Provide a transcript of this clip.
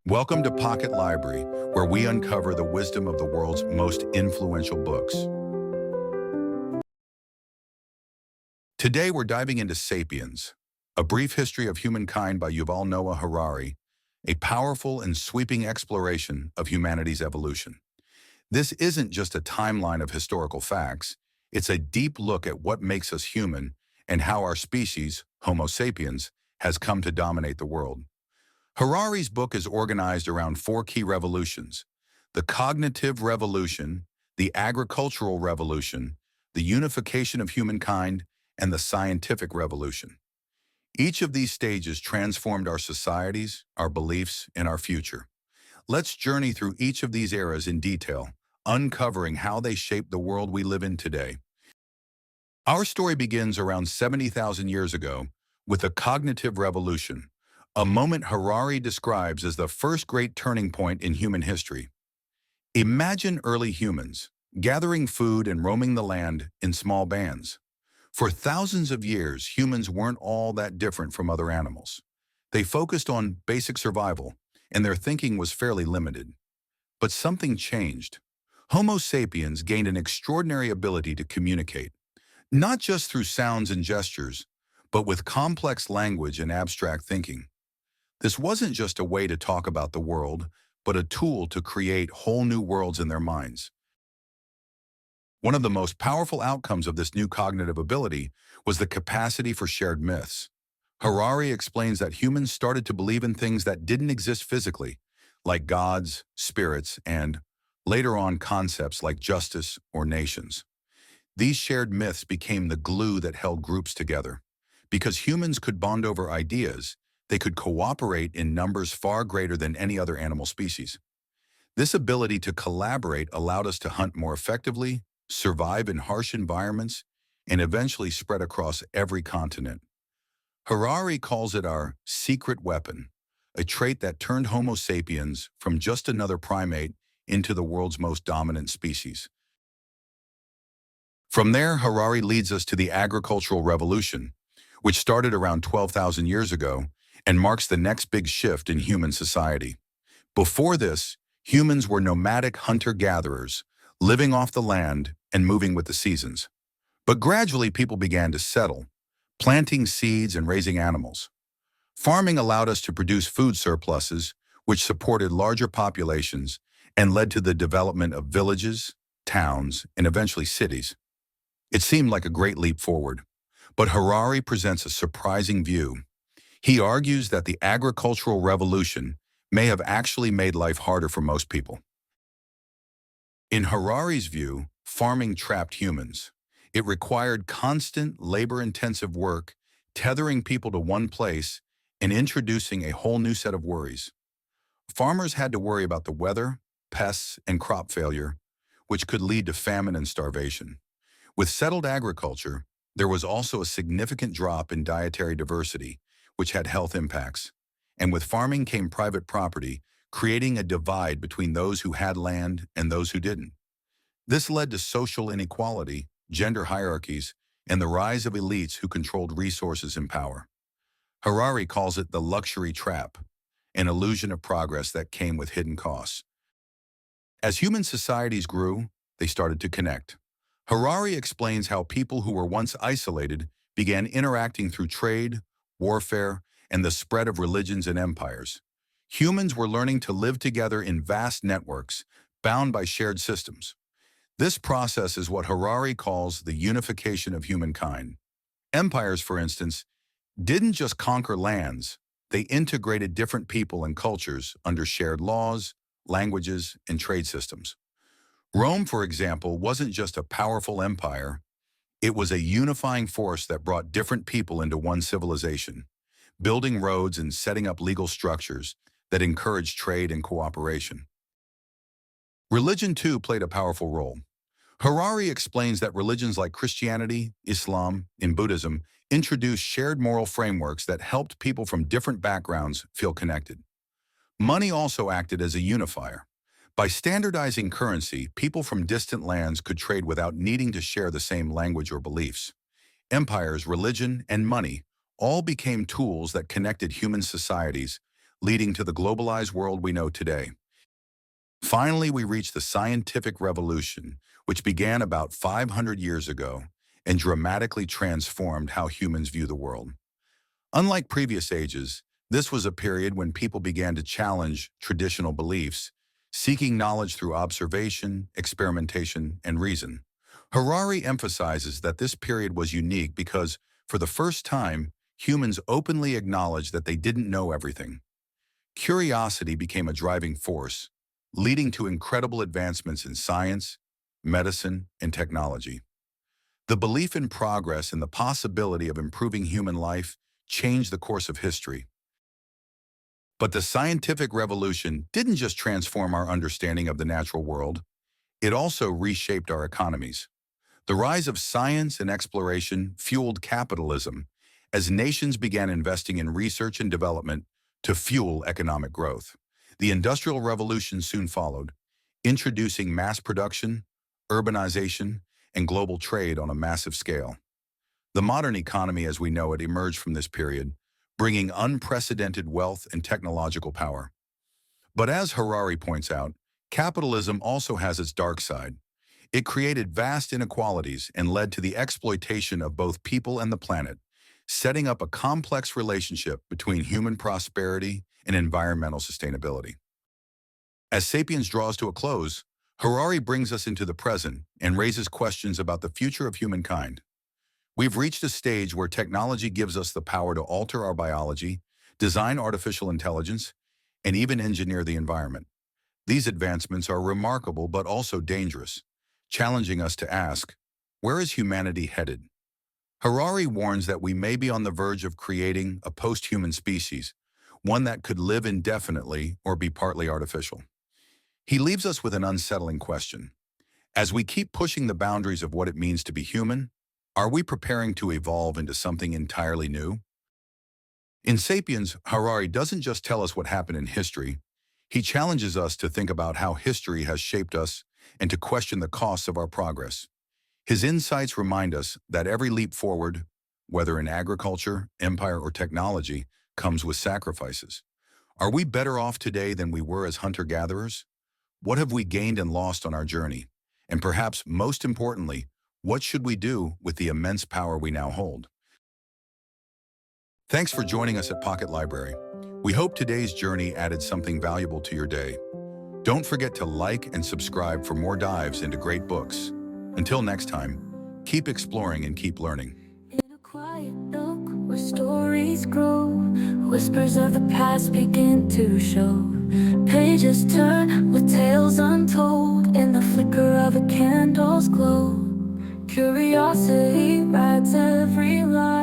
Welcome to Pocket Library, where we uncover the wisdom of the world's most influential books. Today we're diving into Sapiens, A Brief History of Humankind by Yuval Noah Harari, a powerful and sweeping exploration of humanity's evolution. This isn't just a timeline of historical facts, it's a deep look at what makes us human and how our species, Homo sapiens, has come to dominate the world. Harari's book is organized around four key revolutions: the cognitive revolution, the agricultural revolution, the unification of humankind, and the scientific revolution. Each of these stages transformed our societies, our beliefs, and our future. Let's journey through each of these eras in detail, uncovering how they shaped the world we live in today. Our story begins around 70,000 years ago with the cognitive revolution, a moment Harari describes as the first great turning point in human history. Imagine early humans gathering food and roaming the land in small bands. For thousands of years, humans weren't all that different from other animals. They focused on basic survival, and their thinking was fairly limited. But something changed. Homo sapiens gained an extraordinary ability to communicate, not just through sounds and gestures, but with complex language and abstract thinking. This wasn't just a way to talk about the world, but a tool to create whole new worlds in their minds. One of the most powerful outcomes of this new cognitive ability was the capacity for shared myths. Harari explains that humans started to believe in things that didn't exist physically, like gods, spirits, and, later on, concepts like justice or nations. These shared myths became the glue that held groups together. Because humans could bond over ideas, they could cooperate in numbers far greater than any other animal species. This ability to collaborate allowed us to hunt more effectively, survive in harsh environments, and eventually spread across every continent. Harari calls it our secret weapon, a trait that turned Homo sapiens from just another primate into the world's most dominant species. From there, Harari leads us to the agricultural revolution, which started around 12,000 years ago and marks the next big shift in human society. Before this, humans were nomadic hunter-gatherers, living off the land and moving with the seasons. But gradually people began to settle, planting seeds and raising animals. Farming allowed us to produce food surpluses, which supported larger populations and led to the development of villages, towns, and eventually cities. It seemed like a great leap forward, but Harari presents a surprising view. He argues that the agricultural revolution may have actually made life harder for most people. In Harari's view, farming trapped humans. It required constant, labor-intensive work, tethering people to one place and introducing a whole new set of worries. Farmers had to worry about the weather, pests, and crop failure, which could lead to famine and starvation. With settled agriculture, there was also a significant drop in dietary diversity, which had health impacts. And with farming came private property, creating a divide between those who had land and those who didn't. This led to social inequality, gender hierarchies, and the rise of elites who controlled resources and power. Harari calls it the luxury trap, an illusion of progress that came with hidden costs. As human societies grew, they started to connect. Harari explains how people who were once isolated began interacting through trade, warfare, and the spread of religions and empires. Humans were learning to live together in vast networks, bound by shared systems. This process is what Harari calls the unification of humankind. Empires, for instance, didn't just conquer lands, they integrated different people and cultures under shared laws, languages, and trade systems. Rome, for example, wasn't just a powerful empire, it was a unifying force that brought different people into one civilization, building roads and setting up legal structures that encouraged trade and cooperation. Religion, too, played a powerful role. Harari explains that religions like Christianity, Islam, and Buddhism introduced shared moral frameworks that helped people from different backgrounds feel connected. Money also acted as a unifier. By standardizing currency, people from distant lands could trade without needing to share the same language or beliefs. Empires, religion, and money all became tools that connected human societies, leading to the globalized world we know today. Finally, we reach the scientific revolution, which began about 500 years ago and dramatically transformed how humans view the world. Unlike previous ages, this was a period when people began to challenge traditional beliefs, seeking knowledge through observation, experimentation, and reason. Harari emphasizes that this period was unique because, for the first time, humans openly acknowledged that they didn't know everything. Curiosity became a driving force, leading to incredible advancements in science, medicine, and technology. The belief in progress and the possibility of improving human life changed the course of history. But the scientific revolution didn't just transform our understanding of the natural world, it also reshaped our economies. The rise of science and exploration fueled capitalism as nations began investing in research and development to fuel economic growth. The Industrial Revolution soon followed, introducing mass production, urbanization, and global trade on a massive scale. The modern economy as we know it emerged from this period, bringing unprecedented wealth and technological power. But as Harari points out, capitalism also has its dark side. It created vast inequalities and led to the exploitation of both people and the planet, setting up a complex relationship between human prosperity and environmental sustainability. As Sapiens draws to a close, Harari brings us into the present and raises questions about the future of humankind. We've reached a stage where technology gives us the power to alter our biology, design artificial intelligence, and even engineer the environment. These advancements are remarkable but also dangerous, challenging us to ask, where is humanity headed? Harari warns that we may be on the verge of creating a post-human species, one that could live indefinitely or be partly artificial. He leaves us with an unsettling question. As we keep pushing the boundaries of what it means to be human, are we preparing to evolve into something entirely new? In Sapiens, Harari doesn't just tell us what happened in history, he challenges us to think about how history has shaped us and to question the costs of our progress. His insights remind us that every leap forward, whether in agriculture, empire, or technology, comes with sacrifices. Are we better off today than we were as hunter-gatherers? What have we gained and lost on our journey? And perhaps most importantly, what should we do with the immense power we now hold? Thanks for joining us at Pocket Library. We hope today's journey added something valuable to your day. Don't forget to like and subscribe for more dives into great books. Until next time, keep exploring and keep learning. In a quiet nook where stories grow, whispers of the past begin to show. Pages turn with tales untold in the flicker of a candle's glow. Curiosity writes every line.